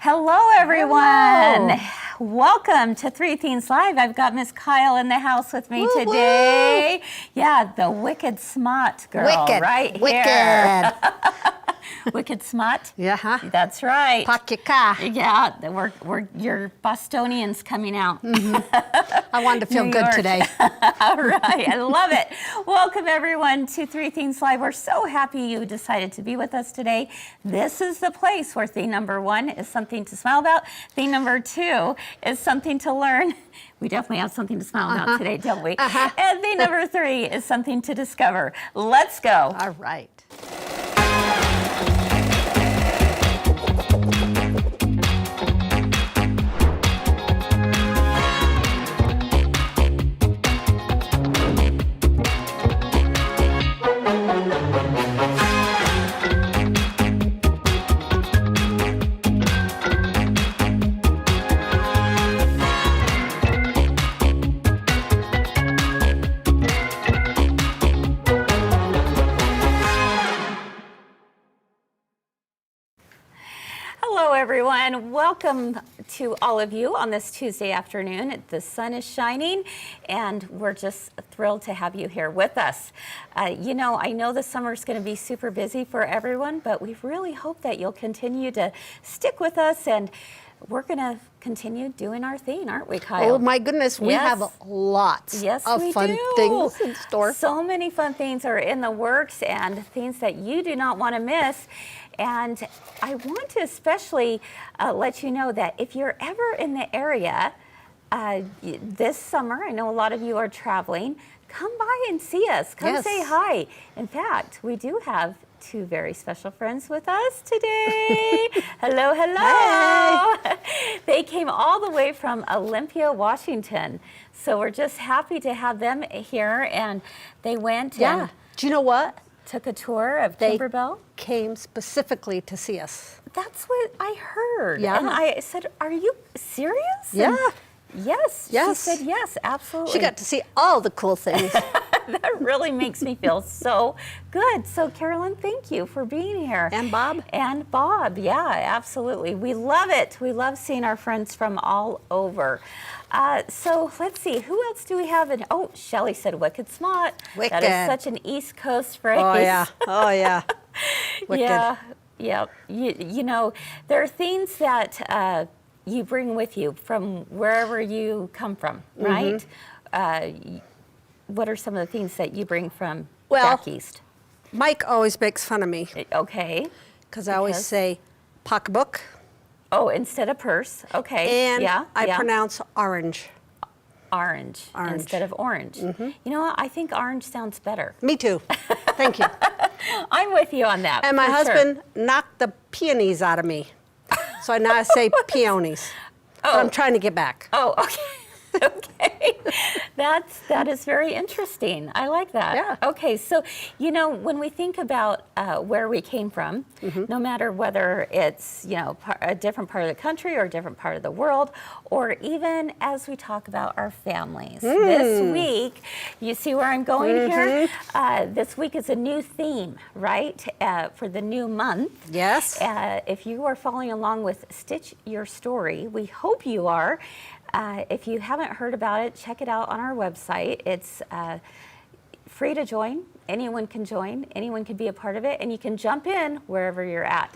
Hello, everyone. Hello. Welcome to Three Themes Live. I've got Miss Kyle in the house with me today. Yeah, the wicked smart girl right here. Wicked smart? Yeah. That's right. Pakika. Yeah, we're your Bostonians coming out. I wanted to feel good today. All right, I love it. Welcome everyone to Three Themes Live. We're so happy you decided to be with us today. This is the place where theme number 1 is something to smile about. Theme number 2 is something to learn. We definitely have something to smile about today, don't we? And theme number 3 is something to discover. Let's go. All right. Hello, everyone. Welcome to all of you on this Tuesday afternoon. The sun is shining, and we're just thrilled to have you here with us. I know the summer's going to be super busy for everyone, but we really hope that you'll continue to stick with us, and we're going to continue doing our thing, aren't we, Kyle? Oh, my goodness. We have lots of fun things in store. So many fun things are in the works and things that you do not want to miss. And I want to especially let you know that if you're ever in the area this summer, I know a lot of you are traveling, come by and see us. Come say hi. In fact, we do have 2 very special friends with us today. Hello, hello. Hey. They came all the way from Olympia, Washington. So we're just happy to have them here. And they went and do you know what? Took a tour of Timberbell. Came specifically to see us. That's what I heard. Yeah. And I said, are you serious? Yeah. And yes. She said yes, absolutely. She got to see all the cool things. That really makes me feel so good. So, Carolyn, thank you for being here. And Bob. And Bob, yeah, absolutely. We love it. We love seeing our friends from all over. So let's see, who else do we have? Oh, Shelly said wicked smart. Wicked. That is such an East Coast phrase. Oh, yeah. Oh, yeah. Wicked. Yeah. You know, there are things that you bring with you from wherever you come from, right? What are some of the things that you bring from back east? Mike always makes fun of me. Okay. Because I always say pocketbook. Oh, instead of purse. Okay. And I pronounce orange. Orange instead of orange. You know what? I think orange sounds better. Me too. Thank you. I'm with you on that. And my husband knocked the peonies out of me. So I now say peonies. But I'm trying to get back. Oh, okay. Okay, that is very interesting. I like that. Yeah. Okay, so when we think about where we came from, no matter whether it's a different part of the country or a different part of the world, or even as we talk about our families. This week, you see where I'm going here? This week is a new theme, right? For the new month. Yes. If you are following along with Stitch Your Story, we hope you are. If you haven't heard about it, check it out on our website. It's free to join. Anyone can join. Anyone can be a part of it. And you can jump in wherever you're at.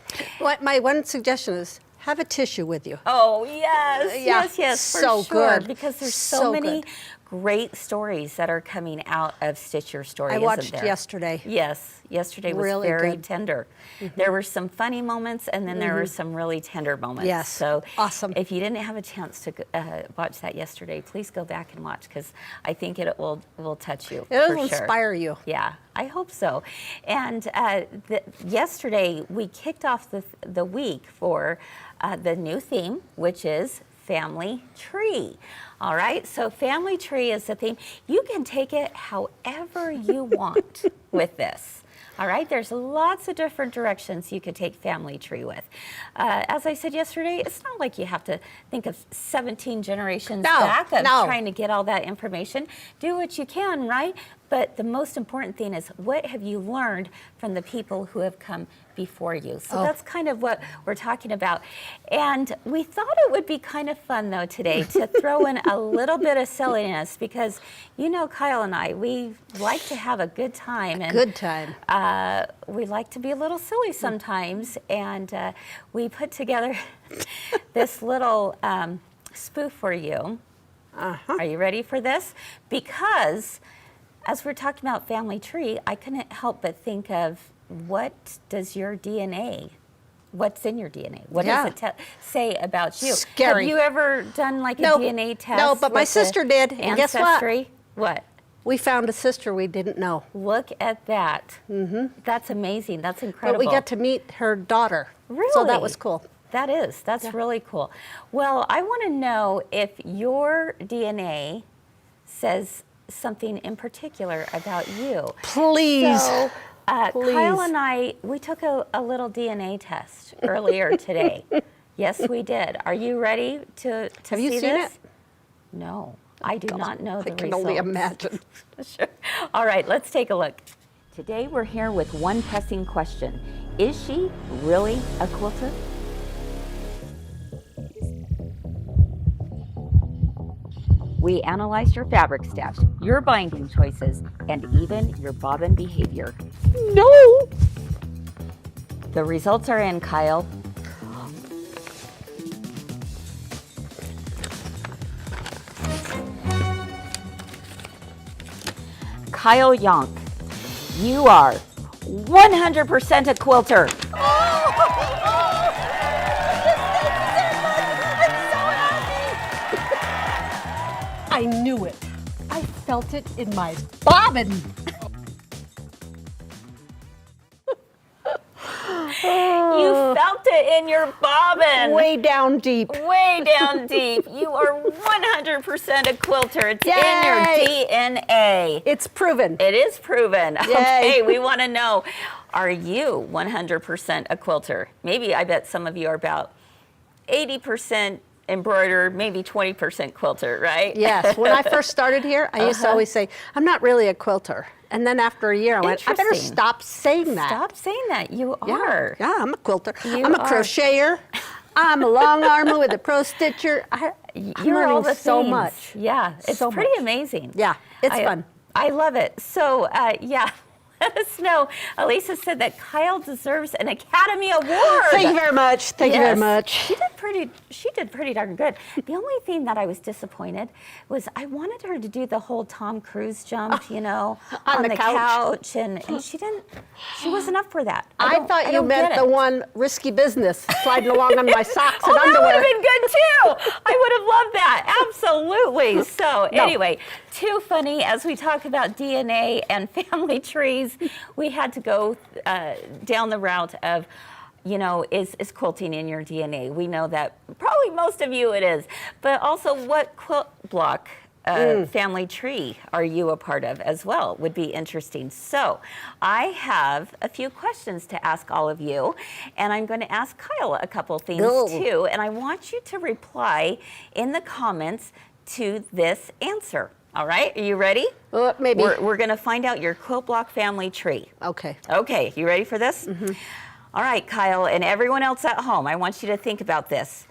My one suggestion is have a tissue with you. Oh, yes. Yes, for so sure. good. Because there's so many great stories that are coming out of Stitch Your Story, I watched yesterday. Yes, yesterday was really very good. Tender. There were some funny moments, and then there were some really tender moments. Yes, so awesome. If you didn't have a chance to watch that yesterday, please go back and watch, because I think it will touch you. It'll inspire you. Yeah, I hope so. And yesterday we kicked off the week for the new theme, which is Family Tree. All right, so Family Tree is the theme. You can take it however you want with this. All right, there's lots of different directions you could take Family Tree with. As I said yesterday, it's not like you have to think of 17 generations back of trying to get all that information. Do what you can, right? But the most important thing is, what have you learned from the people who have come before you? So that's kind of what we're talking about. And we thought it would be kind of fun, though, today to throw in a little bit of silliness, because you know, Kyle and I, we like to have a good time. And, good time. We like to be a little silly sometimes. And we put together this little spoof for you. Are you ready for this? Because as we're talking about family tree, I couldn't help but think of, what does your DNA, what's in your DNA? What does it say about you? Scary. Have you ever done like a DNA test? No, but my sister did. And guess what? What? We found a sister we didn't know. Look at that. That's amazing. That's incredible. But we got to meet her daughter. Really? So that was cool. That's really cool. Well, I want to know if your DNA says something in particular about you. Please. So, Please. Kyle and I, we took a little DNA test earlier today. Yes, we did. Are you ready to Have you see seen this? it? No, I do not know the I can results. only imagine. Sure. All right, let's take a look. Today we're here with one pressing question. Is she really a quilter? We analyzed your fabric stash, your binding choices, and even your bobbin behavior. No. The results are in, Kyle. Kyle Yonk, you are 100% a quilter. I knew it. I felt it in my bobbin. You felt it in your bobbin. Way down deep. Way down deep. You are 100% a quilter. It's Yay. in your DNA. It's proven. It is proven. Yay. Okay, we want to know, are you 100% a quilter? Maybe, I bet some of you are about 80% embroiderer, maybe 20% quilter, right? Yes. When I first started here, I used to always say, I'm not really a quilter. And then after a year, I went, I better Interesting. stop saying that. Stop saying that. You Yeah, are. yeah, I'm a quilter. You I'm a are. crocheter. I'm a long armer with a pro stitcher. I'm You're all learning the so things. much. Yeah, it's So pretty much. amazing. Yeah, it's fun. I love it. So, yeah, let us know. Elisa said that Kyle deserves an Academy Award. Thank you very much. Thank you very Yes. much. She did pretty darn good. The only thing that I was disappointed was I wanted her to do the whole Tom Cruise jump, you know, On on the couch, and she wasn't up for that. I thought you don't meant get the it. one risky business, sliding along on my socks Oh, and that would underwear. have been good too. I would have loved that. Absolutely. So anyway, too funny as we talk about DNA and family trees, we had to go down the route of, you know, is quilting in your DNA? We know that probably most of you it is, but also what quilt block family tree are you a part of as well? Would be interesting. So I have a few questions to ask all of you, and I'm going to ask Kyle a couple things too, and I want you to reply in the comments to this answer. All right, are you ready? Maybe. We're going to find out your quilt block family tree. Okay. Okay, you ready for this? Mm-hmm. All right, Kyle, and everyone else at home, I want you to think about this.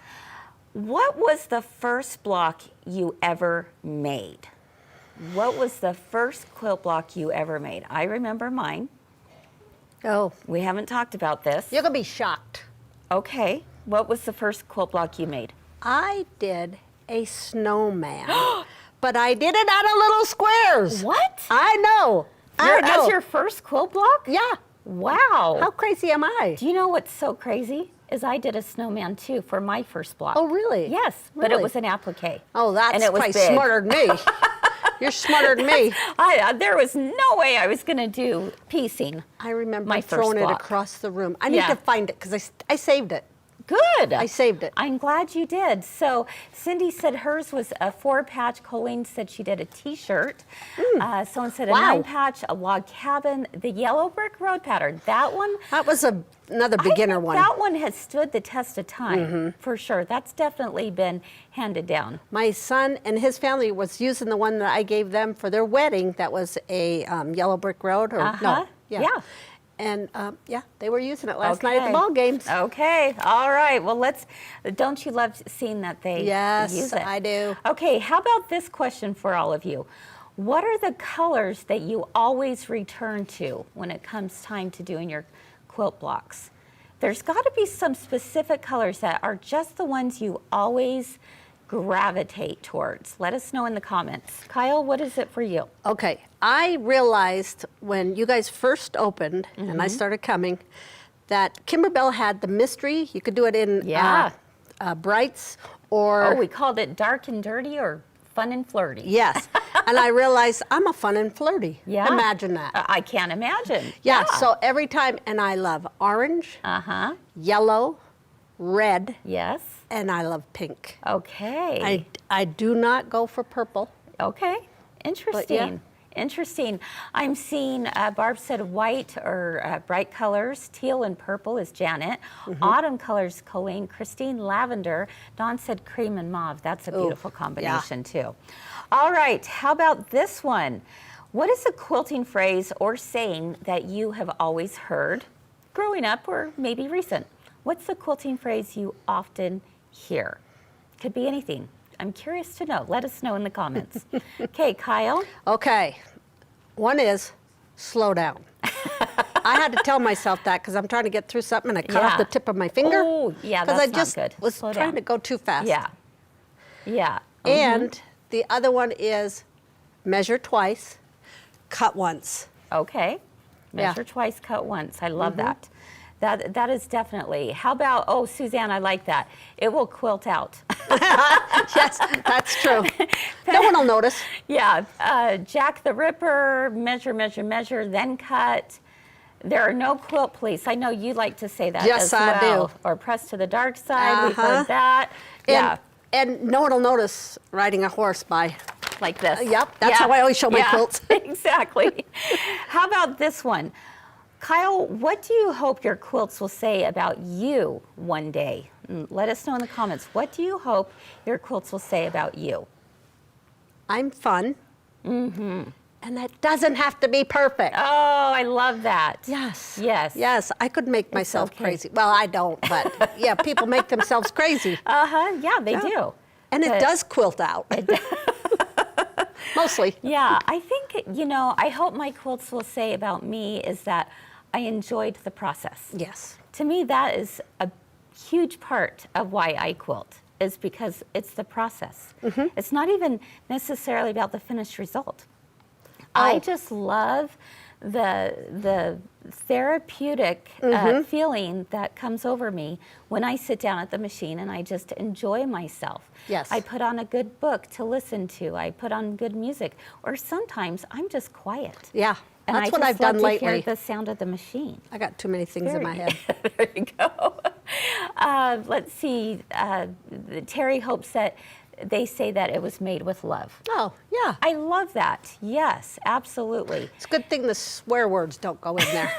What was the first block you ever made? What was the first quilt block you ever made? I remember mine. Oh, We haven't talked about this. you're going to be shocked. Okay, what was the first quilt block you made? I did a snowman, but I did it out of little squares. What? I know. I know. That's your first quilt block? Yeah. Wow. How crazy am I? Do you know what's so crazy? Is I did a snowman too for my first block. Oh, really? Yes, but it Really? was an applique. Oh, that's and it was probably big. smarter than me. You're smarter than me. There was no way I was going to do piecing. I remember My first throwing it block. across the room. I need Yeah. to find it because I saved it. Good. I saved it. I'm glad you did. So Cindy said hers was a 4-patch. Colleen said she did a T-shirt. Someone said a Wow. 9-patch, a log cabin, the yellow brick road pattern. That one. That was another beginner one. That one has stood the test of time, for sure. That's definitely been handed down. My son and his family was using the one that I gave them for their wedding. That was a yellow brick road, or no, Yeah. And yeah, they were using it last night at the ball games. Okay, all right. Well, don't you love seeing that they Yes, use it? I do. Okay, how about this question for all of you? What are the colors that you always return to when it comes time to doing your quilt blocks? There's got to be some specific colors that are just the ones you always gravitate towards. Let us know in the comments. Kyle, what is it for you? Okay, I realized when you guys first opened and I started coming that Kimberbell had the mystery. You could do it in brights or... Oh, we called it dark and dirty or fun and flirty. Yes, and I realized I'm a fun and flirty. Yeah. Imagine that. I can't imagine. Yeah, so every time, and I love orange, yellow, red, Yes. and I love pink. Okay. I do not go for purple. Okay. Interesting. Interesting. I'm seeing, Barb said white or bright colors. Teal and purple is Janet. Autumn colors, Colleen. Christine, lavender. Dawn said cream and mauve. That's a beautiful combination too. All right. How about this one? What is a quilting phrase or saying that you have always heard growing up or maybe recent? What's the quilting phrase you often hear? Could be anything. I'm curious to know. Let us know in the comments. Okay, Kyle? Okay, one is slow down. I had to tell myself that because I'm trying to get through something and I cut off the tip of my finger. Oh, yeah, that's Because I just not good. was Slow trying down. to go too fast. Yeah. Yeah. And the other one is measure twice, cut once. Okay. Yeah. Measure twice, cut once. I love that. That is definitely. How about, oh, Suzanne, I like that. It will quilt out. Yes, that's true. No one will notice. Yeah. Jack the Ripper, measure, measure, measure, then cut. There are no quilt police. I know you like to say that Yes, as well. I do. Or press to the dark side. We've heard that. And no one will notice riding a horse by. Like this. Yep, that's how I always show my quilts. Exactly. How about this one? Kyle, what do you hope your quilts will say about you one day? Let us know in the comments. What do you hope your quilts will say about you? I'm fun. And that doesn't have to be perfect. Oh, I love that. Yes. Yes. Yes, I could make myself okay. crazy. Well, I don't, but yeah, people make themselves crazy. Yeah, they do. And it does quilt out. Mostly. Yeah, I think, I hope my quilts will say about me is that I enjoyed the process. Yes. To me, that is a huge part of why I quilt, is because it's the process. It's not even necessarily about the finished result. I just love the therapeutic feeling that comes over me when I sit down at the machine and I just enjoy myself. Yes. I put on a good book to listen to. I put on good music. Or sometimes I'm just quiet. Yeah. And That's I what just I've done love lately. to hear the sound of the machine. I got too many things in my head. There you go. Let's see. Terry hopes that they say that it was made with love. Oh, yeah. I love that. Yes, absolutely. It's a good thing the swear words don't go in there.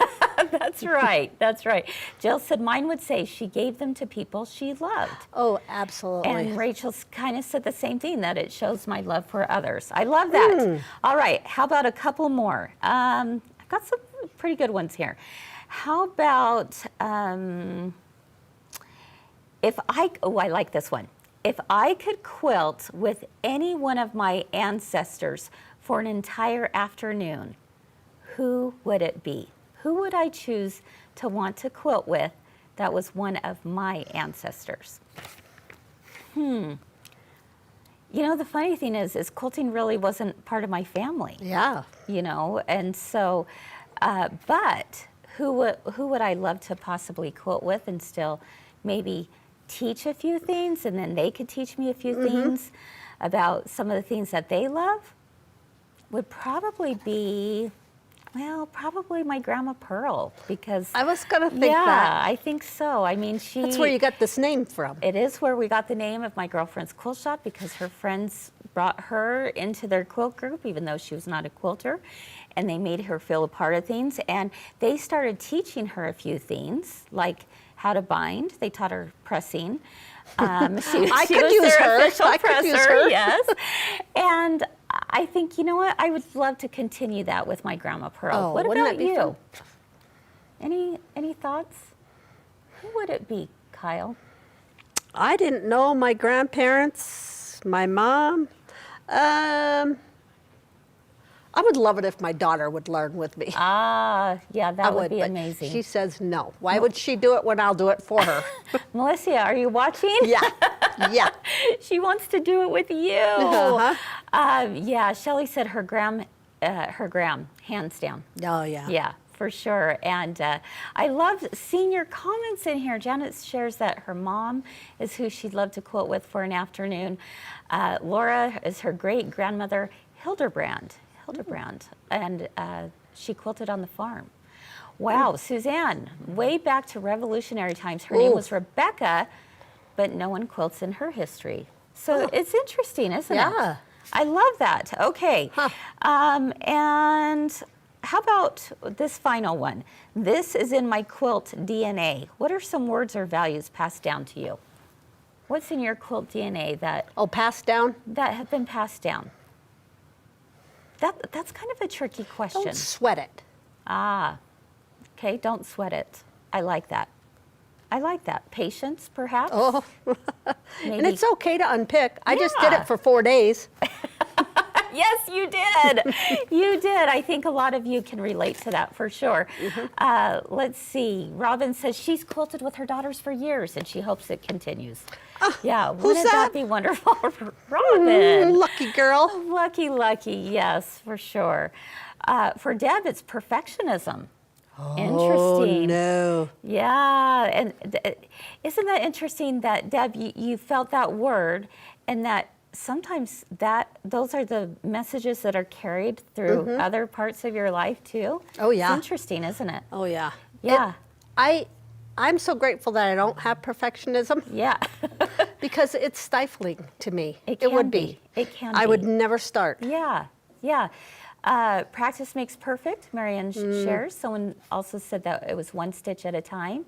That's right. That's right. Jill said mine would say she gave them to people she loved. Oh, absolutely. And Rachel kind of said the same thing, that it shows my love for others. I love that. All right. How about a couple more? I've got some pretty good ones here. How about I like this one. If I could quilt with any one of my ancestors for an entire afternoon, who would it be? Who would I choose to want to quilt with that was one of my ancestors? The funny thing is quilting really wasn't part of my family. Yeah. And so, but who would I love to possibly quilt with and still maybe teach a few things, and then they could teach me a few things about some of the things that they love? Would probably be, Well, probably my Grandma Pearl, because I was going to think yeah, that. I think so. I mean, That's where you got this name from. It is where we got the name of my girlfriend's quilt shop, because her friends brought her into their quilt group, even though she was not a quilter, and they made her feel a part of things. And they started teaching her a few things, like how to bind. They taught her pressing. I She could was use their her. official I could use presser, her. yes. And I think, you know what? I would love to continue that with my Grandma Pearl. Oh, What wouldn't about it be you? fun? Any thoughts? Who would it be, Kyle? I didn't know my grandparents, my mom. I would love it if my daughter would learn with me. Ah, yeah, that would be but amazing. She says no. Why would she do it when I'll do it for her? Melissa, are you watching? Yeah, yeah. She wants to do it with you. Uh-huh. Yeah, Shelley said her gram, hands down. Oh, yeah. Yeah, for sure. And I love seeing your comments in here. Janet shares that her mom is who she'd love to quilt with for an afternoon. Laura is her great grandmother, Hildebrand, and she quilted on the farm. Wow, Suzanne, way back to Revolutionary times. Her name was Rebecca, but no one quilts in her history. So it's interesting, isn't it? Yeah. I love that. Okay. And how about this final one? This is in my quilt DNA. What are some words or values passed down to you? What's in your quilt DNA that Passed down? have been passed down? That's kind of a tricky question. Don't sweat it. Ah, okay, don't sweat it. I like that. I like that. Patience, perhaps? Oh, Maybe. and it's okay to unpick. I just did Yeah. it for 4 days. Yes, you did. You did. I think a lot of you can relate to that for sure. Let's see. Robin says she's quilted with her daughters for years and she hopes it continues. Yeah, who's wouldn't that? be wonderful? Robin. Lucky girl. Lucky, yes, for sure. For Deb, it's perfectionism. Oh, Interesting. no. Yeah, and isn't that interesting that, Deb, you felt that word, and that sometimes those are the messages that are carried through other parts of your life too? Oh, yeah. It's interesting, isn't it? Oh, yeah. Yeah. I'm so grateful that I don't have perfectionism Yeah. because it's stifling to me. It would can be. It can I be. would never start. Yeah. Practice makes perfect, Marianne shares. Someone also said that it was one stitch at a time.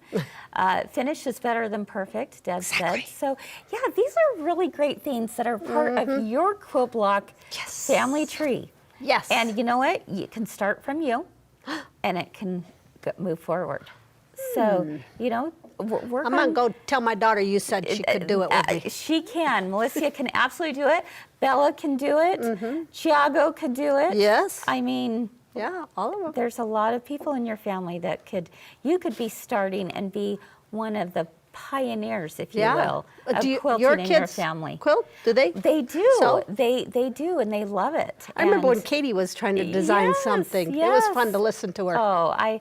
Finish is better than perfect, Deb said. So, yeah, these are really great things that are part of your Quilt Block family tree. Yes. And you know what? You can start from you, and it can move forward. So, you know, work I'm on... going to go tell my daughter you said she could do it with me. She can. Melissa can absolutely do it. Bella can do it. Thiago could do it. Yes. I mean, Yeah, all of them. there's a lot of people in your family that you could be starting and be one of the pioneers, if you will, of quilting your in kids your family. quilt? Do they? They do. So? They do, and they love it. I remember when And- Katie was trying to design something. It was fun yes. to listen to her. Oh,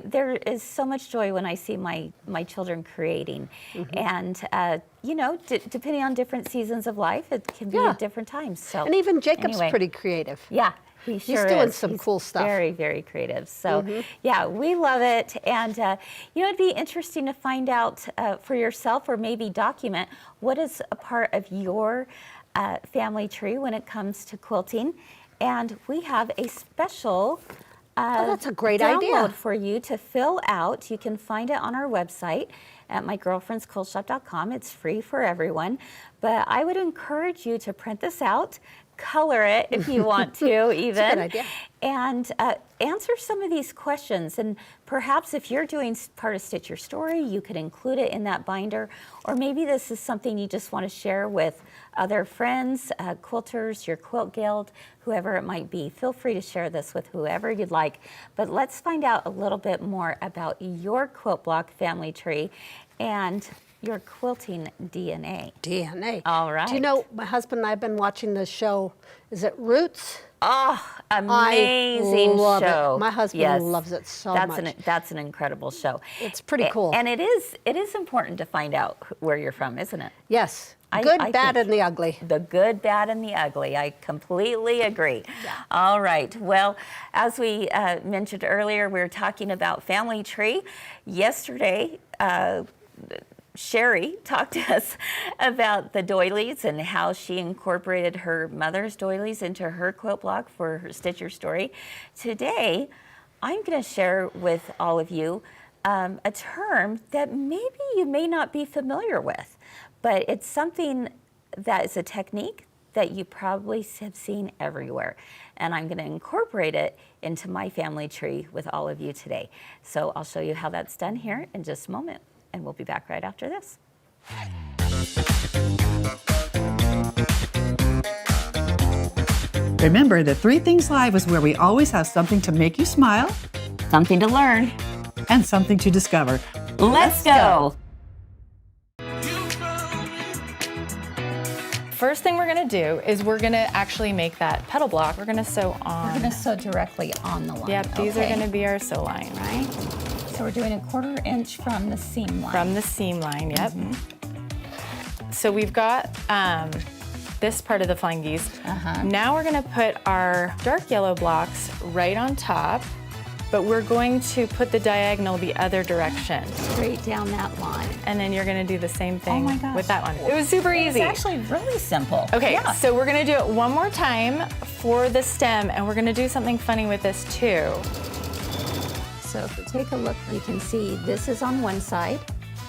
there is so much joy when I see my children creating, and you know, depending on different seasons of life, it can be Yeah. at different times. So, And even Jacob's anyway. pretty creative. Yeah, he sure is. doing some cool stuff. Very, very creative. So, yeah, we love it. And, you know, it'd be interesting to find out for yourself, or maybe document what is a part of your family tree when it comes to quilting. And we have a special that's a great download idea. for you to fill out. You can find it on our website at mygirlfriendsquiltshop.com. It's free for everyone. But I would encourage you to print this out, color it if you want to even. a good idea. And answer some of these questions. And perhaps if you're doing part of Stitch Your Story, you could include it in that binder. Or maybe this is something you just want to share with other friends, quilters, your quilt guild, whoever it might be. Feel free to share this with whoever you'd like. But let's find out a little bit more about your Quilt Block family tree. And your quilting DNA. DNA. All right. Do you know, my husband and I have been watching this show, is it Roots? Oh, amazing I love show. It. My husband loves it so much. That's an incredible show. It's pretty cool. And it is important to find out where you're from, isn't it? Yes. Good, bad, and the ugly. The good, bad, and the ugly. I completely agree. Yeah. All right. Well, as we mentioned earlier, we were talking about family tree. Yesterday, Sherry talked to us about the doilies and how she incorporated her mother's doilies into her quilt block for her Stitch Your Story. Today, I'm going to share with all of you a term that maybe you may not be familiar with, but it's something that is a technique that you probably have seen everywhere. And I'm going to incorporate it into my family tree with all of you today. So I'll show you how that's done here in just a moment. And we'll be back right after this. Remember that 3 Things Live is where we always have something to make you smile Something to learn. and something to discover. Let's go. First thing we're gonna do is we're gonna actually make that pedal block. We're gonna sew on. We're going to sew directly on the line. Yep, these are gonna be our sew line. Right. So we're doing a 1/4 inch from the seam line. From the seam line, yep. So we've got this part of the flying geese. Now we're gonna put our dark yellow blocks right on top, but we're going to put the diagonal the other direction. Straight down that line. And then you're gonna do the same thing my gosh. with that one. It was super easy. It's actually really simple. Okay, Yeah. so we're gonna do it one more time for the stem, and we're gonna do something funny with this too. So if you take a look, you can see this is on one side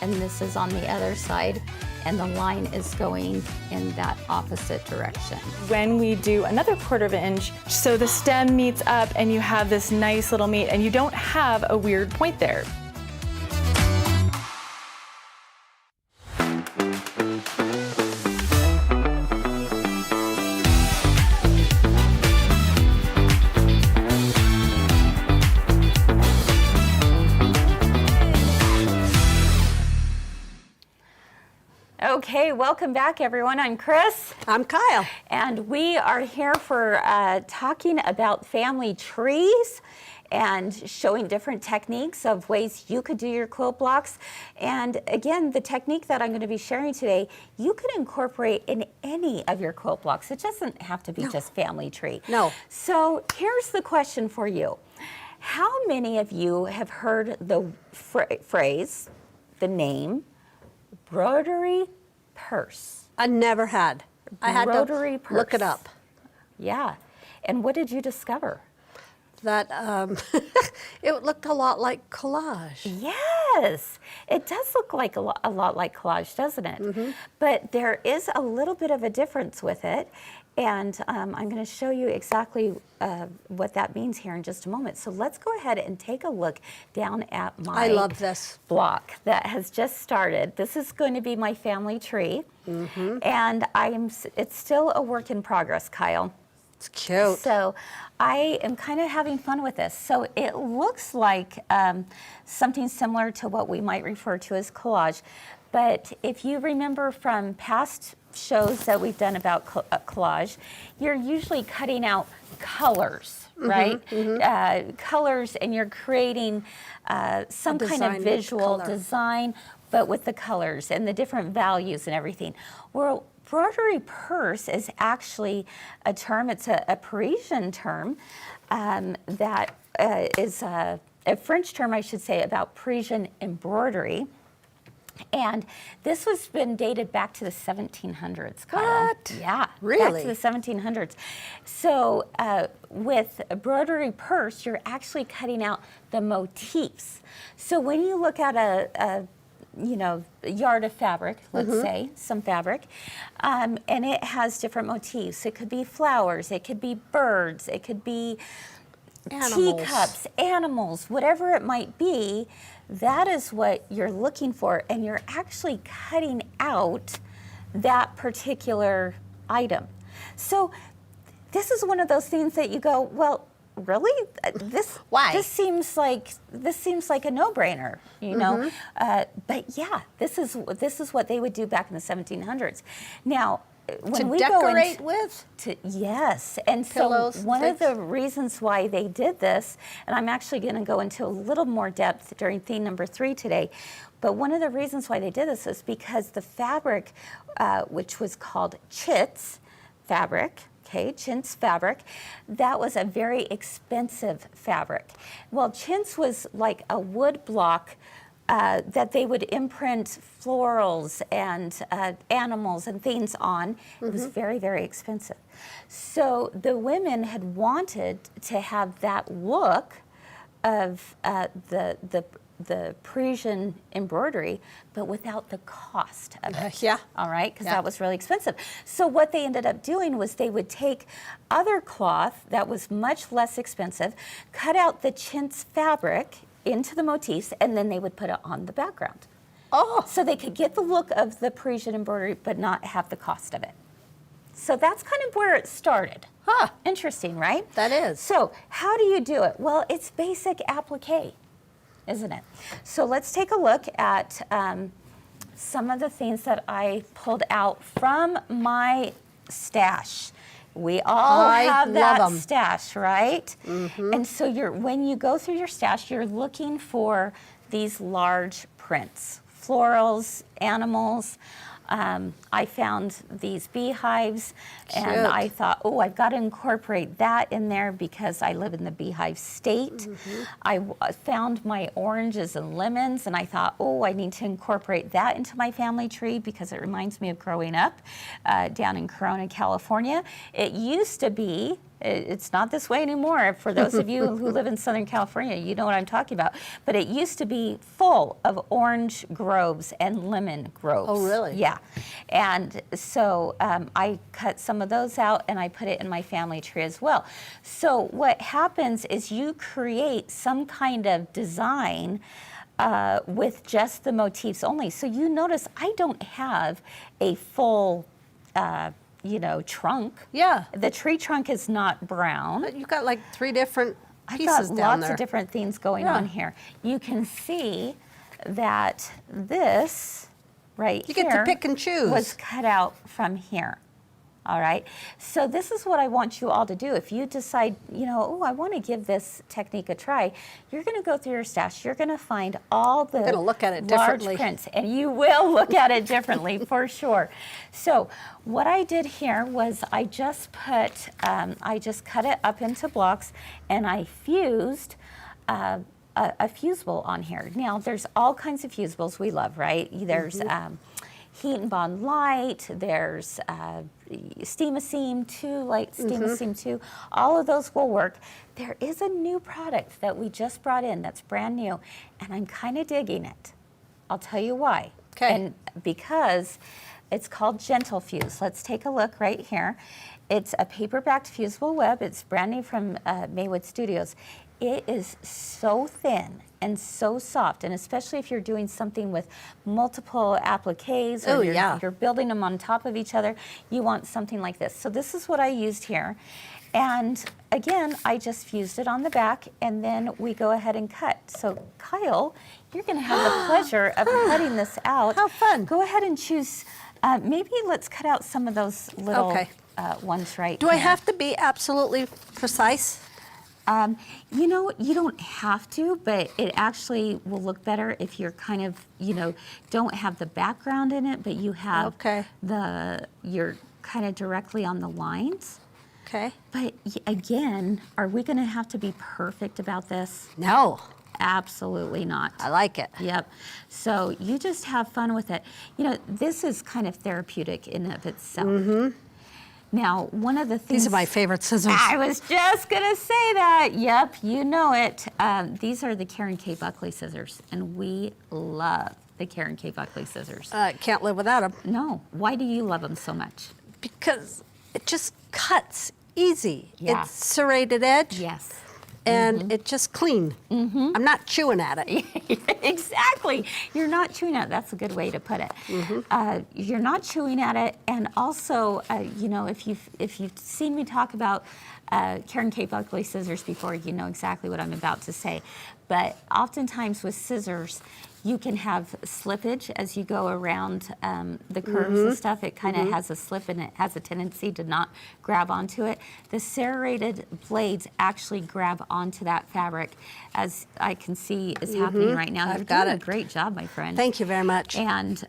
and this is on the other side, and the line is going in that opposite direction. When we do another 1/4 inch, so the stem meets up and you have this nice little meet and you don't have a weird point there. Okay, welcome back everyone. I'm Kris. I'm Kyle. And we are here for talking about family trees and showing different techniques of ways you could do your quilt blocks. And again, the technique that I'm going to be sharing today, you could incorporate in any of your quilt blocks. It doesn't have to be just family tree. No. So here's the question for you. How many of you have heard the phrase, the name, Broderie Perse? I never had. I had Broderie to look it Perse. up. Yeah. And what did you discover? That it looked a lot like collage. Yes, it does look like a lot like collage, doesn't it? But there is a little bit of a difference with it, and I'm going to show you exactly what that means here in just a moment. So let's go ahead and take a look down at my I love this block that has just started. This is going to be my family tree, and it's still a work in progress, Kyle. It's cute. So I am kind of having fun with this. So it looks like something similar to what we might refer to as collage. But if you remember from past shows that we've done about collage, you're usually cutting out colors, right? Colors, and you're creating some kind of design visual color. design, but with the colors and the different values and everything. Well, Broderie Perse is actually a term, it's a Parisian term that is a French term, I should say, about Parisian embroidery. And this has been dated back to the 1700s, Kyle. What? Yeah, Really? back to the 1700s. So with Broderie Perse, you're actually cutting out the motifs. So when you look at a yard of fabric, let's say, some fabric, and it has different motifs. It could be flowers, it could be birds, it could be Animals. teacups, animals, whatever it might be. That is what you're looking for, and you're actually cutting out that particular item. So this is one of those things that you go, well, really? Why? This seems like a no-brainer, you know. But yeah, this is what they would do back in the 1700s. Now, when to we decorate go with? yes, and Pillows so and one of things? the reasons why they did this, and I'm actually going to go into a little more depth during theme number 3 today, but one of the reasons why they did this is because the fabric, which was called chintz fabric, okay, chintz fabric, that was a very expensive fabric. Well, chintz was like a wood block that they would imprint florals and animals and things on. It was very, very expensive. So the women had wanted to have that look of the Parisian embroidery, but without the cost of it. Yeah. All right, because Yeah. that was really expensive. So what they ended up doing was they would take other cloth that was much less expensive, cut out the chintz fabric into the motifs, and then they would put it on the background. Oh, So they could get the look of the Parisian embroidery, but not have the cost of it. So that's kind of where it started. Huh. Interesting, right? That is. So how do you do it? Well, it's basic applique, isn't it? So let's take a look at some of the things that I pulled out from my stash. We all I have that love 'em. stash, right? And so when you go through your stash, you're looking for these large prints, florals, animals. I found these beehives, and Cute. I thought, oh, I've got to incorporate that in there because I live in the beehive state. I found my oranges and lemons, and I thought, oh, I need to incorporate that into my family tree because it reminds me of growing up down in Corona, California. It used to be, it's not this way anymore. For those of you who live in Southern California, you know what I'm talking about. But it used to be full of orange groves and lemon groves. Oh, really? Yeah. And so I cut some of those out and I put it in my family tree as well. So what happens is you create some kind of design with just the motifs only. So you notice I don't have a full trunk. Yeah. The tree trunk is not brown. But you've got like 3 different I've pieces got down lots there. of different things going Yeah. on here. You can see that this right You here get to pick and choose. was cut out from here. All right. So this is what I want you all to do. If you decide, oh, I want to give this technique a try, you're going to go through your stash. You're going to find all the gonna look at it large differently. prints, and you will look at it differently for sure. So what I did here was I just cut it up into blocks, and I fused a fusible on here. Now, there's all kinds of fusibles we love, right? There's Heat and Bond Light, there's Steam-A-Seam 2, like Steam-A-Seam 2. All of those will work. There is a new product that we just brought in that's brand new, and I'm kind of digging it. I'll tell you why. Okay. And because it's called Gentle Fuse. Let's take a look right here. It's a paper-backed fusible web. It's brand new from Maywood Studios. It is so thin and so soft, and especially if you're doing something with multiple appliques or Oh, you're, yeah. you're building them on top of each other, you want something like this. So this is what I used here. And again, I just fused it on the back, and then we go ahead and cut. So Kyle, you're gonna have the pleasure of cutting this out. How fun. Go ahead and choose, maybe let's cut out some of those little Okay. ones right Do here. I have to be absolutely precise? You don't have to, but it actually will look better if you're kind of, don't have the background in it, but you have Okay. you're kind of directly on the lines. Okay. But again, are we going to have to be perfect about this? No, Absolutely not. I like it. Yep. So you just have fun with it. This is kind of therapeutic in and of itself. Now, one of the things... These are my favorite scissors. I was just going to say that. Yep, you know it. These are the Karen K. Buckley scissors, and we love the Karen K. Buckley scissors. Can't live without them. No. Why do you love them so much? Because it just cuts easy. Yeah. It's serrated edge. Yes. and it's just clean. I'm not chewing at it. Exactly. You're not chewing at it. That's a good way to put it. You're not chewing at it, and also, you know, if you've seen me talk about Karen K. Buckley scissors before, you know exactly what I'm about to say. But oftentimes with scissors, you can have slippage as you go around the curves and stuff. It kind of has a slip and it has a tendency to not grab onto it. The serrated blades actually grab onto that fabric, as I can see is happening right now. You're doing a great job, my friend. Thank you very much. And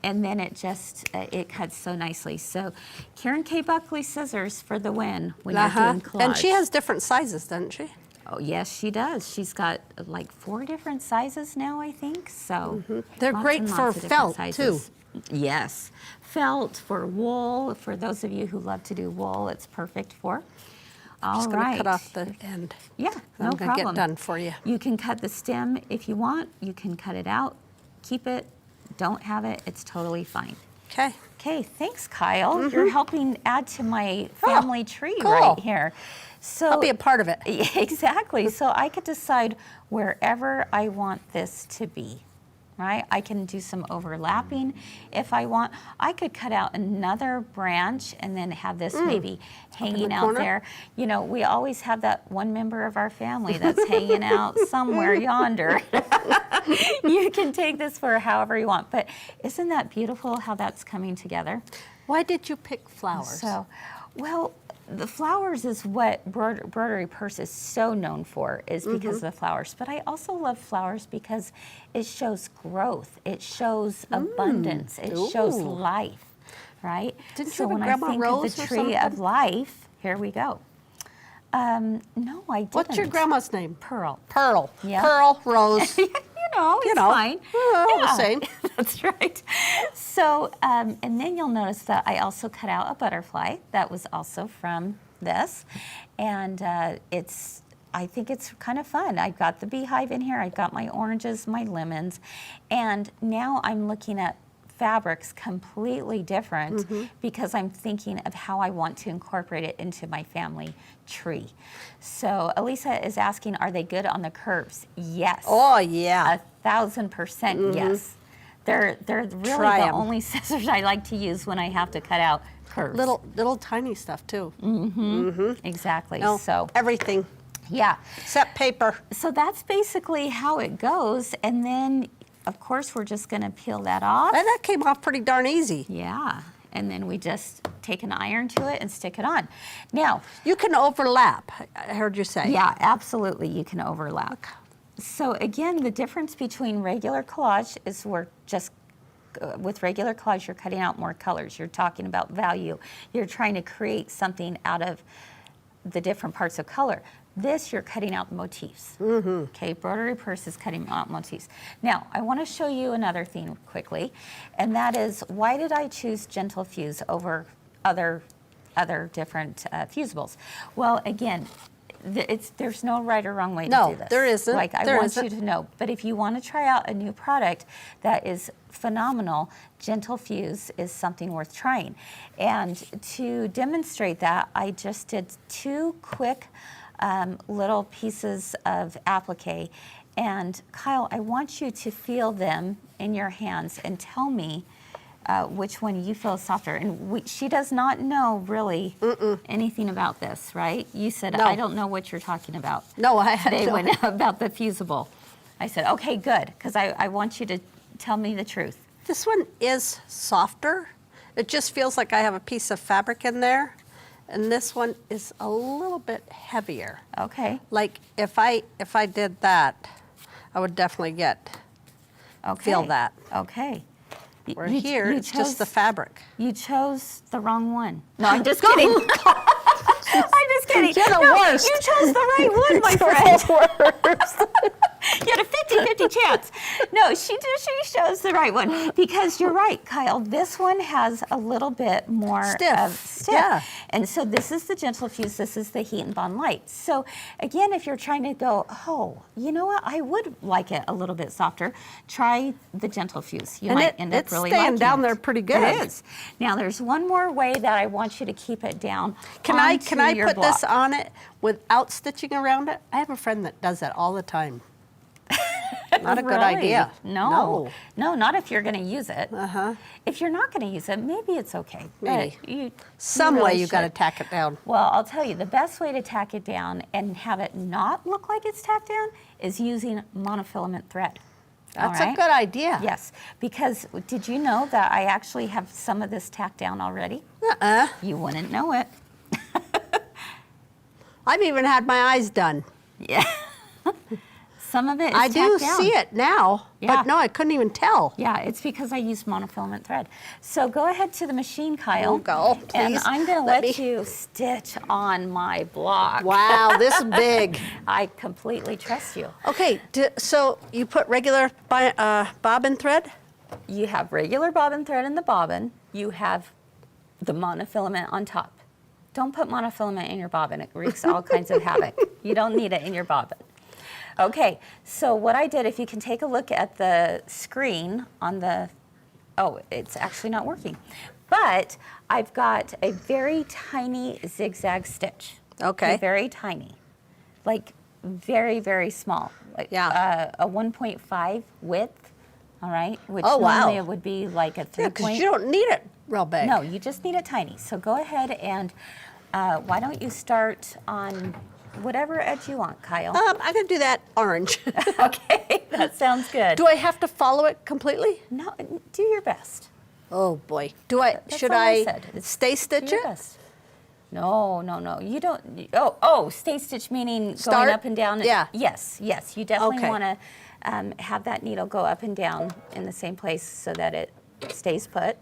then it just, it cuts so nicely. So Karen K. Buckley scissors for the win when you're doing collage. And she has different sizes, doesn't she? Oh, yes, she does. She's got like 4 different sizes now, I think. So They're great for felt, too. Yes, felt, for wool. For those of you who love to do wool, it's perfect for. All Just right. going to cut off the end. Yeah, no I'm going to problem. get done for you. You can cut the stem if you want. You can cut it out, keep it, don't have it. It's totally fine. Okay. Okay, thanks, Kyle. You're helping add to my family tree cool. right here. So I'll be a part of it. Exactly. So I could decide wherever I want this to be, right? I can do some overlapping if I want. I could cut out another branch and then have this maybe hanging out there. You know, we always have that one member of our family that's hanging out somewhere yonder. You can take this for however you want. But isn't that beautiful how that's coming together? Why did you pick flowers? So, well, the flowers is what Broderie Perse is so known for, is because of the flowers. But I also love flowers because it shows growth. It shows abundance. It shows life, right? Didn't so you have when a Grandma I think Rose of the or tree something? of life, here we go. No, I didn't. What's your grandma's name? Pearl. Pearl. Yeah. Pearl Rose. It's fine. The same. That's right. So, and then you'll notice that I also cut out a butterfly that was also from this. And I think it's kind of fun. I've got the beehive in here. I've got my oranges, my lemons. And now I'm looking at fabrics completely different because I'm thinking of how I want to incorporate it into my family tree. So Elisa is asking, are they good on the curves? Yes. Oh, yeah. 1,000% yes. They're really Try the 'em. only scissors I like to use when I have to cut out curves. Little tiny stuff, too. Exactly. No, So everything yeah. except paper. So that's basically how it goes. And then, of course, we're just going to peel that off. And that came off pretty darn easy. Yeah. And then we just take an iron to it and stick it on. Now, You can overlap, I heard you say. yeah, absolutely, you can overlap. So again, the difference between regular collage is we're just, with regular collage, you're cutting out more colors. You're talking about value. You're trying to create something out of the different parts of color. This, you're cutting out motifs. Okay, Broderie Perse is cutting out motifs. Now, I want to show you another thing quickly, and that is, why did I choose Gentle Fuse over other different fusibles? Well, again, there's no right or wrong way to do this. there isn't. Like, I want you to know. But if you want to try out a new product that is phenomenal, Gentle Fuse is something worth trying. And to demonstrate that, I just did 2 quick little pieces of applique. And Kyle, I want you to feel them in your hands and tell me which one you feel is softer. And she does not know really anything about this, right? You said, No. I don't know what you're talking about. No, I had Today no. when about the fusible. I said, okay, good, because I want you to tell me the truth. This one is softer. It just feels like I have a piece of fabric in there. And this one is a little bit heavier. Okay. Like if I did that, I would definitely feel that. Okay. Where here, it's just the fabric. You chose the wrong one. No, I'm just kidding. I'm just kidding. You're the No, worst. You chose the right one, my friend. You had a 50-50 chance. No, she shows the right one because you're right, Kyle. This one has a little bit more stiff. Yeah. And so this is the gentle fuse. This is the heat and bond light. So again, if you're trying to go, oh, you know what? I would like it a little bit softer. Try the gentle fuse. You might end up really liking it. It's staying down there pretty good. It is. Now there's one more way that I want you to keep it down. Can I your put block. this on it without stitching around it? I have a friend that does that all the time. Not a good idea. No, not if you're going to use it. If you're not going to use it, maybe it's okay. Maybe. But Some really way you got to should. tack it down. Well, I'll tell you, the best way to tack it down and have it not look like it's tacked down is using monofilament thread. That's All a good idea. Yes, because did you know that I actually have some of this tacked down already? You wouldn't know it. I've even had my eyes done. Yeah. Some of it is I do tacked down. see it now, Yeah. but no, I couldn't even tell. Yeah, it's because I used monofilament thread. So go ahead to the machine, Kyle. Oh, go, And please. I'm going to Let let me- you stitch on my block. Wow, this is big. I completely trust you. Okay, so you put regular bobbin thread? You have regular bobbin thread in the bobbin. You have the monofilament on top. Don't put monofilament in your bobbin. It wreaks all kinds of havoc. You don't need it in your bobbin. Okay, so what I did, if you can take a look at the screen on the, oh, it's actually not working. But I've got a very tiny zigzag stitch. Okay. Very tiny. Like very, very small. Like Yeah. a 1.5 width, all right? Which Oh, wow. normally it would be like a 3 Yeah, because point. you don't need it real big. No, you just need it tiny. So go ahead and why don't you start on whatever edge you want, Kyle. I'm going to do that orange. Okay, that sounds good. Do I have to follow it completely? No, do your best. Oh, boy. Should all I I said. It's stay Do stitch your it? best. No. You don't. Oh, stay stitch meaning Start? going up and down. Yeah. Yes. You definitely Okay. want to have that needle go up and down in the same place so that it stays put.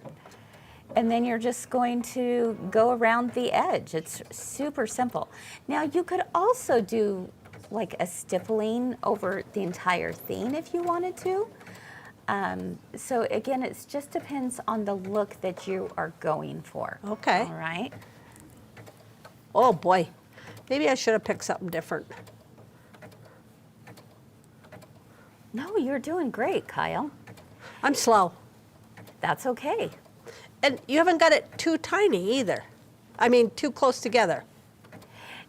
And then you're just going to go around the edge. It's super simple. Now you could also do like a stippling over the entire thing if you wanted to. So again, it just depends on the look that you are going for. Okay. All right. Oh, boy. Maybe I should have picked something different. No, you're doing great, Kyle. I'm slow. That's okay. And you haven't got it too tiny either. I mean, too close together.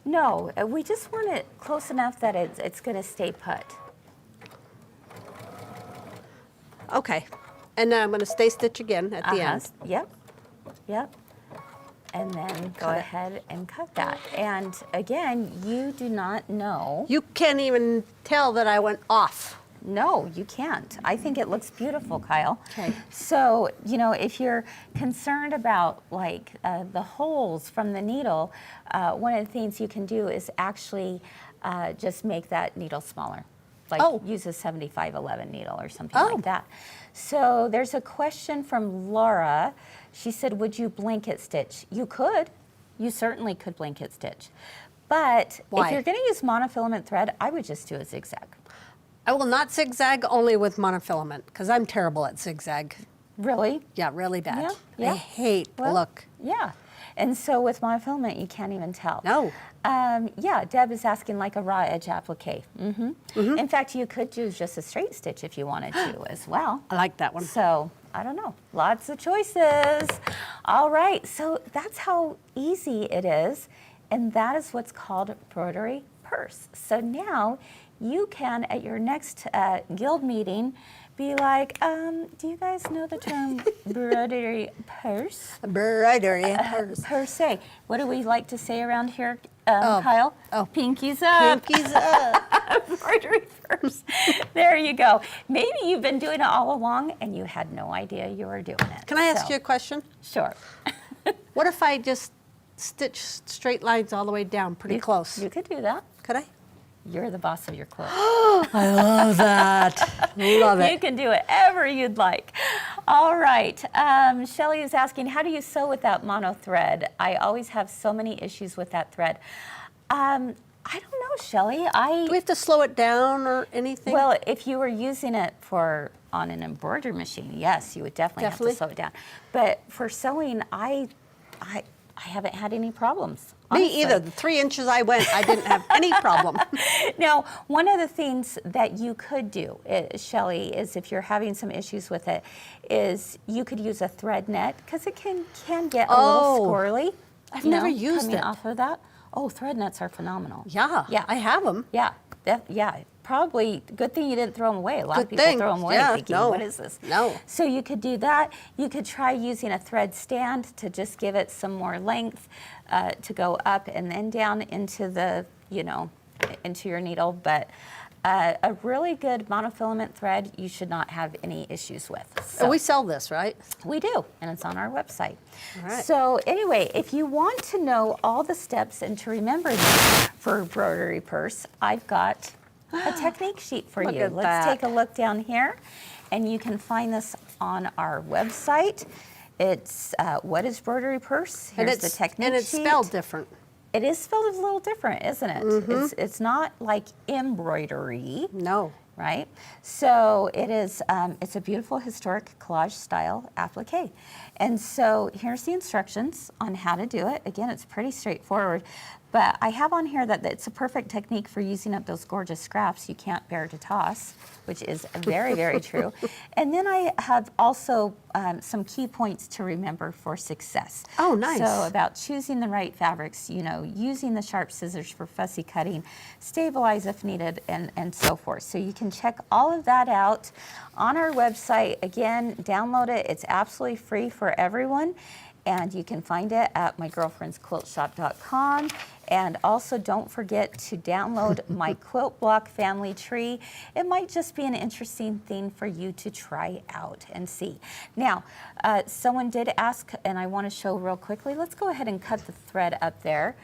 No, we just want it close enough that it's going to stay put. Okay. And then I'm going to stay stitch again at the end. Yep. And then go Cut it. ahead and cut that. And again, you do not know. You can't even tell that I went off. No, you can't. I think it looks beautiful, Kyle. Okay. So, if you're concerned about like the holes from the needle, one of the things you can do is actually just make that needle smaller. Like use a 7511 needle or something like that. So there's a question from Laura. She said, would you blanket stitch? You could. You certainly could blanket stitch. But Why? if you're going to use monofilament thread, I would just do a zigzag. I will not zigzag only with monofilament because I'm terrible at zigzag. Really? Yeah, really bad. Yeah. I hate the Well, look. Yeah. And so with monofilament, you can't even tell. No. Yeah, Deb is asking like a raw edge applique. In fact, you could do just a straight stitch if you wanted to as well. I like that one. So, I don't know. Lots of choices. All right, so that's how easy it is. And that is what's called Broderie Perse. So now you can, at your next guild meeting, be like, do you guys know the term Broderie Perse? Broderie Perse. Per se. What do we like to say around here, Kyle? Pinkies up. Pinkies up. Broderie Perse. There you go. Maybe you've been doing it all along and you had no idea you were doing it. Can I ask you a question? Sure. What if I just stitch straight lines all the way down pretty close? You could do that. Could I? You're the boss of your quilt. I love that. Love You can do whatever you'd like. All right. Shelly is asking, how do you sew with that mono thread? I always have so many issues with that thread. I don't know, Shelley. Do we have to slow it down or anything? Well, if you were using it on an embroidery machine, yes, you would definitely have to slow it down. But for sewing, I haven't had any problems. Honestly. Me either. The 3 inches I went, I didn't have any problem. Now, one of the things that you could do, Shelley, is if you're having some issues with it, is you could use a thread net because it can get a little squirrely. I've never used coming it. off of that. Oh, thread nets are phenomenal. Yeah, I have them. Yeah, probably good thing you didn't throw them away. A lot of Good people thing. throw them away Yeah, thinking, no. what is this? No. So you could do that. You could try using a thread stand to just give it some more length to go up and then down into the, into your needle. But a really good monofilament thread you should not have any issues with. So. And we sell this, right? We do, and it's on our website. All right. So anyway, if you want to know all the steps and to remember them for Broderie Perse, I've got a technique sheet for Look you. at Let's that. take a look down here, and you can find this on our website. It's What is Broderie Perse? Here's the technique and it's sheet. spelled different. It is spelled a little different, isn't it? It's not like embroidery. No. Right? So it is, it's a beautiful historic collage style applique. And so here's the instructions on how to do it. Again, it's pretty straightforward, but I have on here that it's a perfect technique for using up those gorgeous scraps you can't bear to toss, which is very, very true. And then I have also some key points to remember for success. Oh, nice. So about choosing the right fabrics, using the sharp scissors for fussy cutting, stabilize if needed, and so forth. So you can check all of that out on our website. Again, download it. It's absolutely free for everyone. And you can find it at mygirlfriendsquiltshop.com. And also don't forget to download my Quilt Block family tree. It might just be an interesting thing for you to try out and see. Now, someone did ask, and I want to show real quickly, let's go ahead and cut the thread up there,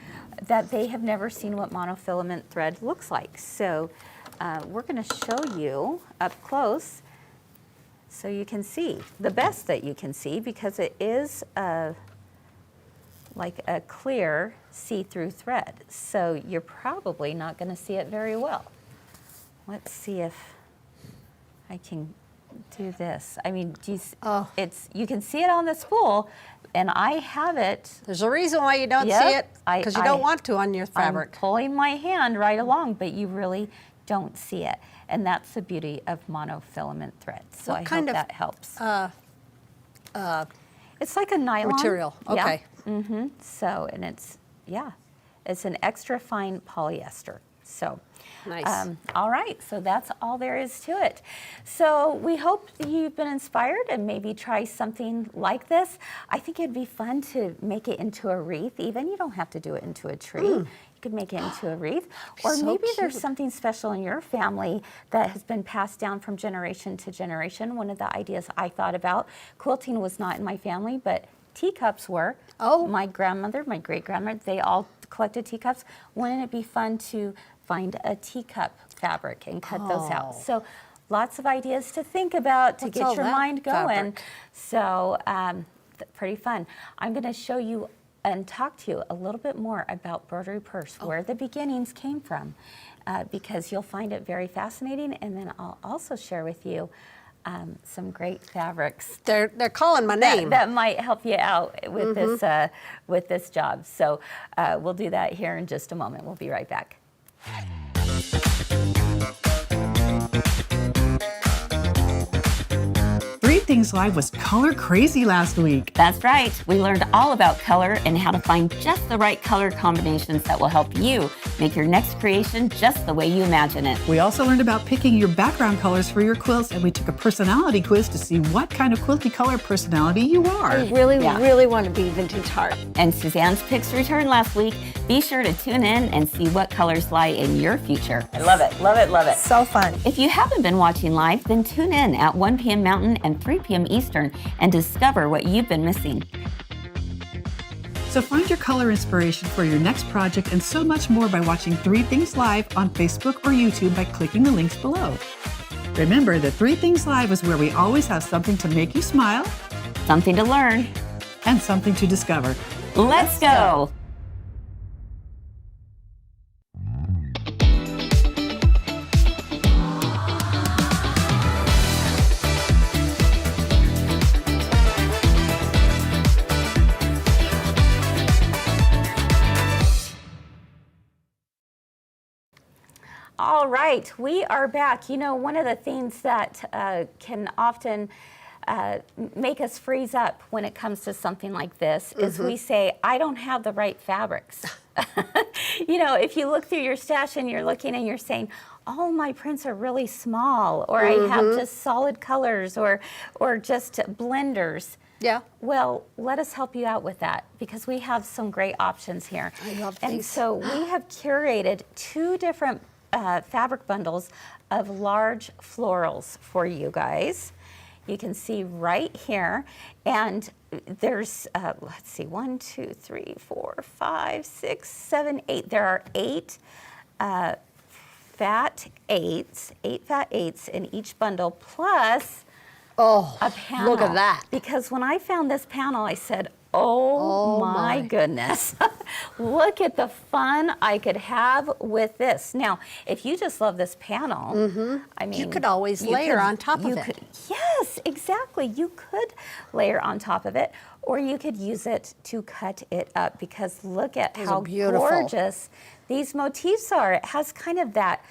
that they have never seen what monofilament thread looks like. So we're going to show you up close so you can see, the best that you can see, because it is like a clear see-through thread. So you're probably not going to see it very well. Let's see if I can do this. I mean, you can see it on the spool, and I have it. There's a reason why you don't Yep, see it, because you don't want to on your fabric. I'm pulling my hand right along, but you really don't see it. And that's the beauty of monofilament thread. So What I kind hope of, that helps. It's like a nylon material, okay. Yeah. So, and it's an extra fine polyester. So, Nice. All right, so that's all there is to it. So we hope that you've been inspired and maybe try something like this. I think it'd be fun to make it into a wreath even. You don't have to do it into a tree. You could make it into a wreath. Or So maybe there's cute. something special in your family that has been passed down from generation to generation. One of the ideas I thought about, quilting was not in my family, but teacups were. Oh. My grandmother, my great-grandmother, they all collected teacups. Wouldn't it be fun to find a teacup fabric and cut those out? So lots of ideas to think about to What's get all your that mind going. fabric? So pretty fun. I'm going to show you and talk to you a little bit more about Broderie Perse, where the beginnings came from, because you'll find it very fascinating. And then I'll also share with you some great fabrics They're calling my name. that might help you out with this job. So we'll do that here in just a moment. We'll be right back. Three Things Live was color crazy last week. That's right. We learned all about color and how to find just the right color combinations that will help you make your next creation just the way you imagine it. We also learned about picking your background colors for your quilts, and we took a personality quiz to see what kind of quilty color personality you are. Really want to be vintage heart. And Suzanne's picks returned last week. Be sure to tune in and see what colors lie in your future. I love it, love it, love it. So fun. If you haven't been watching live, then tune in at 1 p.m. Mountain and 3 p.m. Eastern and discover what you've been missing. So find your color inspiration for your next project and so much more by watching Three Things Live on Facebook or YouTube by clicking the links below. Remember that Three Things Live is where we always have something to make you smile Something to learn. and something to discover. Let's go. All right, we are back. You know, one of the things that can often make us freeze up when it comes to something like this is we say, I don't have the right fabrics. You know, if you look through your stash and you're looking and you're saying, oh, my prints are really small, or I have just solid colors, or just blenders. Yeah. Well, let us help you out with that, because we have some great options here. I love and these. so we have curated 2 different fabric bundles of large florals for you guys. You can see right here, and there's, let's see, 1, 2, 3, 4, 5, 6, 7, 8. There are 8 fat 8s, 8 fat 8s in each bundle, plus a panel. Look at that. Because when I found this panel, I said, oh my goodness. Look at the fun I could have with this. Now, if you just love this panel, I mean, You could always layer on top of it. Yes, exactly. You could layer on top of it, or you could use it to cut it up, because look at Those how are beautiful. gorgeous these motifs are. It has kind of that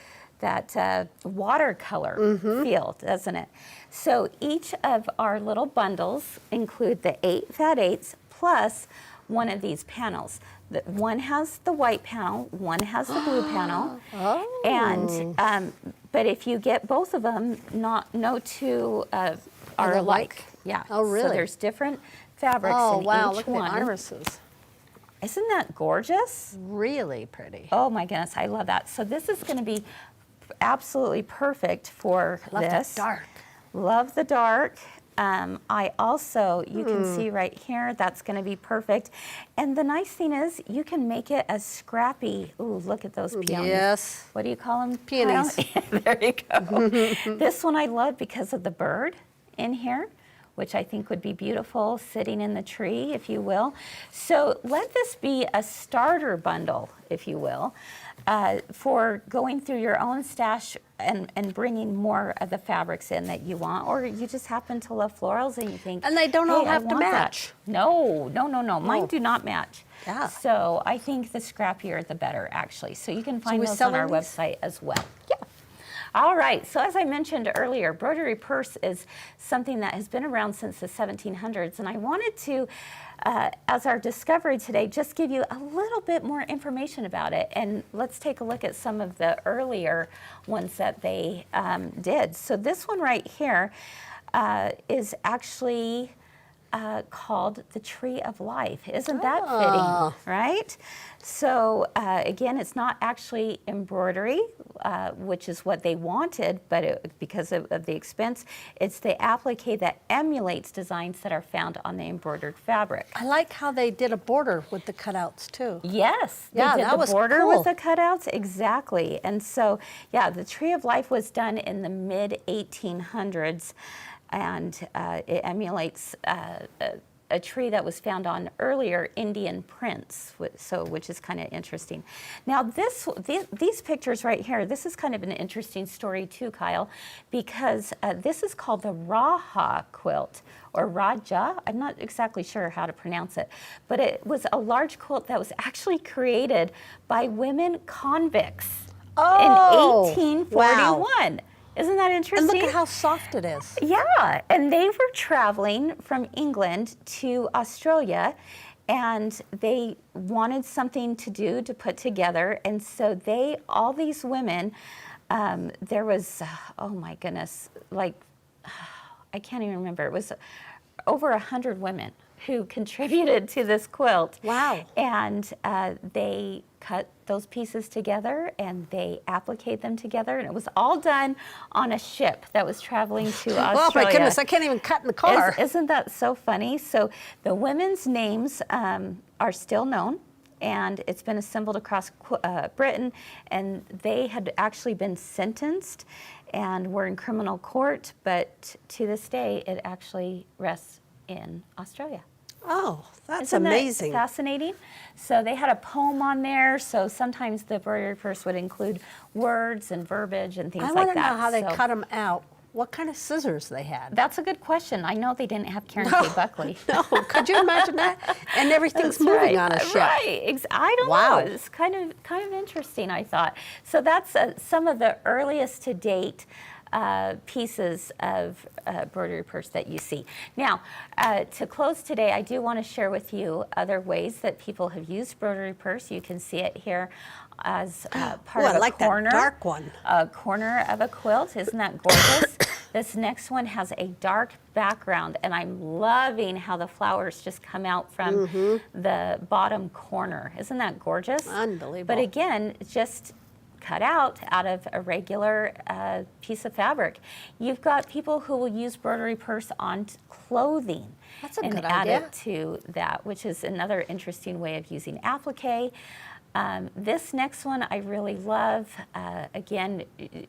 watercolor feel, doesn't it? So each of our little bundles include the 8 fat 8s plus one of these panels. One has the white panel, one has the blue panel. And but if you get both of them, no 2 are alike. alike? Yeah. Oh, really? So there's different fabrics Oh, in wow, each look one. at the irises. Isn't that gorgeous? Really pretty. Oh my goodness, I love that. So this is going to be absolutely perfect for Love this. the dark. Love the dark. I also, you can see right here, that's going to be perfect. And the nice thing is, you can make it as scrappy. Ooh, look at those peonies. Yes. What do you call them? Peonies. There you go. This one I love because of the bird in here, which I think would be beautiful sitting in the tree, if you will. So let this be a starter bundle, if you will, for going through your own stash and bringing more of the fabrics in that you want, or you just happen to love florals and you think, And they don't all "Hey, I have to want that." match. No. Mine do not match. Yeah. So I think the scrappier the better, actually. So you can find we those on selling our these? website as well. Yeah. All right, so as I mentioned earlier, Broderie Perse is something that has been around since the 1700s, and I wanted to, as our discovery today, just give you a little bit more information about it, and let's take a look at some of the earlier ones that they did. So this one right here is actually called the Tree of Life. Isn't that fitting, right? So again, it's not actually embroidery, which is what they wanted, but because of the expense, it's the applique that emulates designs that are found on the embroidered fabric. I like how they did a border with the cutouts too. Yes, they Yeah, did that the was border cool. with the cutouts, exactly. And so, yeah, the Tree of Life was done in the mid-1800s, and it emulates a tree that was found on earlier Indian prints, which is kind of interesting. Now these pictures right here, this is kind of an interesting story too, Kyle, because this is called the Raja quilt, or Raja. I'm not exactly sure how to pronounce it, but it was a large quilt that was actually created by women convicts in 1841. Wow. Isn't that interesting? And look at how soft it is. Yeah, and they were traveling from England to Australia, and they wanted something to do, to put together, and so all these women, there was, oh my goodness, like, I can't even remember, it was over 100 women who contributed to this quilt. Wow. And they cut those pieces together and they appliqued them together, and it was all done on a ship that was traveling to Australia. Oh my goodness, I can't even cut in the car. Isn't that so funny? So the women's names are still known, and it's been assembled across Britain, and they had actually been sentenced and were in criminal court, but to this day it actually rests in Australia. Oh, that's Isn't amazing. that fascinating? So they had a poem on there, so sometimes the Broderie Perse would include words and verbiage and things I like want that. to know how they So cut them out what kind of scissors they had. That's a good question. I know they didn't have Karen K. Buckley. No, could you imagine that? And everything's That's moving right. on a ship. Right. I don't Wow. know. It's kind of interesting, I thought. So that's some of the earliest to date pieces of Broderie Perse that you see. Now, to close today, I do want to share with you other ways that people have used Broderie Perse. You can see it here as part of I a like corner. that dark one. A corner of a quilt. Isn't that gorgeous? This next one has a dark background, and I'm loving how the flowers just come out from the bottom corner. Isn't that gorgeous? Unbelievable. But again, just cut out of a regular piece of fabric. You've got people who will use Broderie Perse on clothing. That's a and good add idea. it to that, which is another interesting way of using applique. This next one I really love. Again,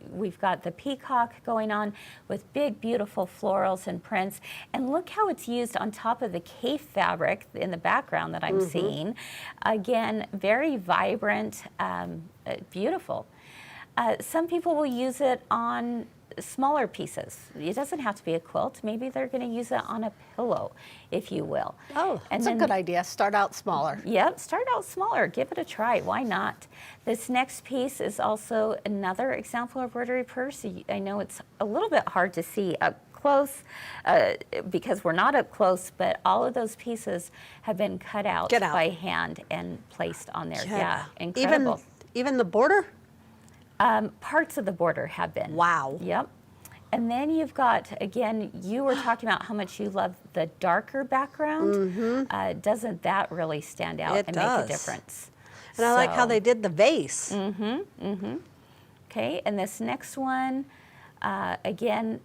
we've got the peacock going on with big, beautiful florals and prints. And look how it's used on top of the cafe fabric in the background that I'm seeing. Again, very vibrant, beautiful. Some people will use it on smaller pieces. It doesn't have to be a quilt. Maybe they're going to use it on a pillow, if you will. Oh, that's a good idea. Start out smaller. Yep, start out smaller. Give it a try. Why not? This next piece is also another example of Broderie Perse. I know it's a little bit hard to see up close because we're not up close, but all of those pieces have been cut out by hand and placed on there. Yeah, incredible. Even the border? Parts of the border have been. Wow. Yep. And then you've got, again, you were talking about how much you love the darker background. Doesn't that really stand out and make a difference? And I like how they did the vase. Okay, and this next one, again,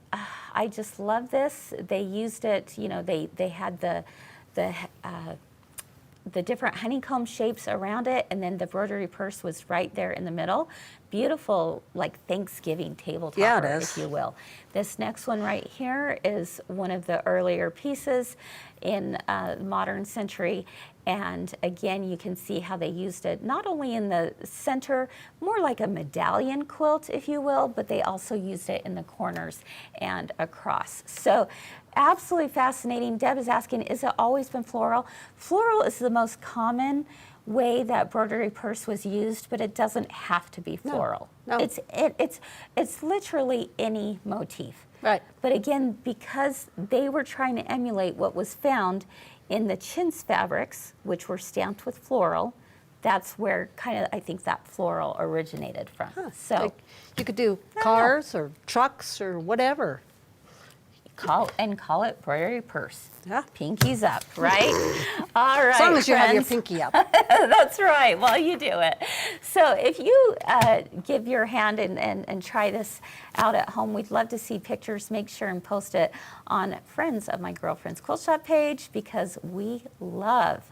I just love this. They used it, you know, they had the different honeycomb shapes around it, and then the Broderie Perse was right there in the middle. Beautiful, like Thanksgiving table topper, if you will. This next one right here is one of the earlier pieces in modern century. And again, you can see how they used it not only in the center, more like a medallion quilt, if you will, but they also used it in the corners and across. So absolutely fascinating. Deb is asking, is it always been floral? Floral is the most common way that Broderie Perse was used, but it doesn't have to be floral. No. It's literally any motif. Right. But again, because they were trying to emulate what was found in the chintz fabrics, which were stamped with floral, that's where kind of I think that floral originated from. So Like you could do cars or trucks or whatever. call it Broderie Perse. Yeah. Pinkies up, right? All right, As long as you have your friends. pinky up. That's right. Well, you do it. So if you give your hand and try this out at home, we'd love to see pictures. Make sure and post it on Friends of My Girlfriend's Quilt Shop page because we love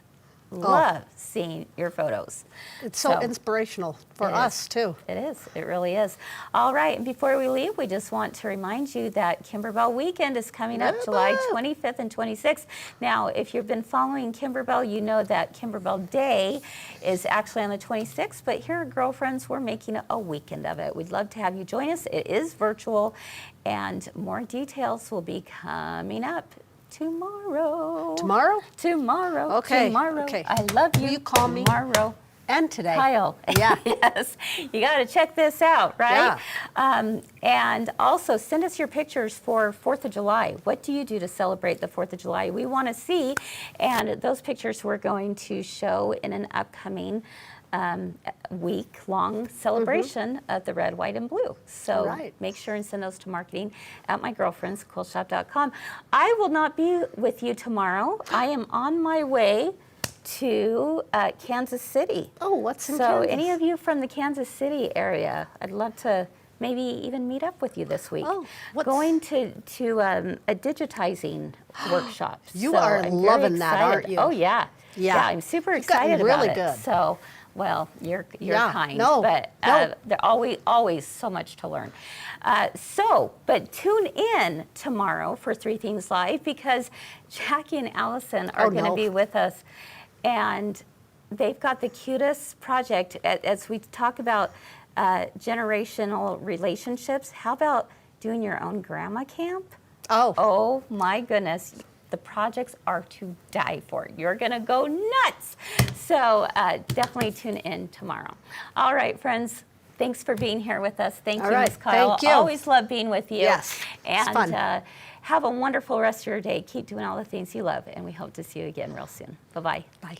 seeing your photos. It's so inspirational for us, too. It is. It really is. All right. And before we leave, we just want to remind you that Kimberbell Weekend is coming up July 25th and 26th. Now, if you've been following Kimberbell, you know that Kimberbell Day is actually on the 26th, but here at Girlfriends, we're making a weekend of it. We'd love to have you join us. It is virtual, and more details will be coming up tomorrow. Tomorrow? Tomorrow. Okay. Tomorrow. Okay. I love you. Will you call me? Tomorrow. And today. Kyle. Yeah. Yes. You got to check this out, right? Yeah. And also send us your pictures for 4th of July. What do you do to celebrate the 4th of July? We want to see. And those pictures we're going to show in an upcoming week-long celebration of the red, white, and blue. So make sure and send those to marketing at mygirlfriendsquiltshop.com. I will not be with you tomorrow. I am on my way to Kansas City. Oh, what's in So Kansas? any of you from the Kansas City area, I'd love to maybe even meet up with you this week. Oh, going to a digitizing workshop. You So are I'm very loving that, excited. aren't you? Oh yeah. Yeah. I'm super You've gotten excited really about it. good. So, well, you're kind, No, but no. there's always so much to learn. But tune in tomorrow for Three Things Live because Jackie and Allison are going to be with us, and they've got the cutest project as we talk about generational relationships. How about doing your own grandma camp. Oh. Oh my goodness. The projects are to die for. You're going to go nuts. So definitely tune in tomorrow. All right, friends. Thanks for being here with us. Thank you, Miss Kyle. Thank you. Always love being with you. Yes, it's and fun. Have a wonderful rest of your day. Keep doing all the things you love, and we hope to see you again real soon. Bye-bye. Bye.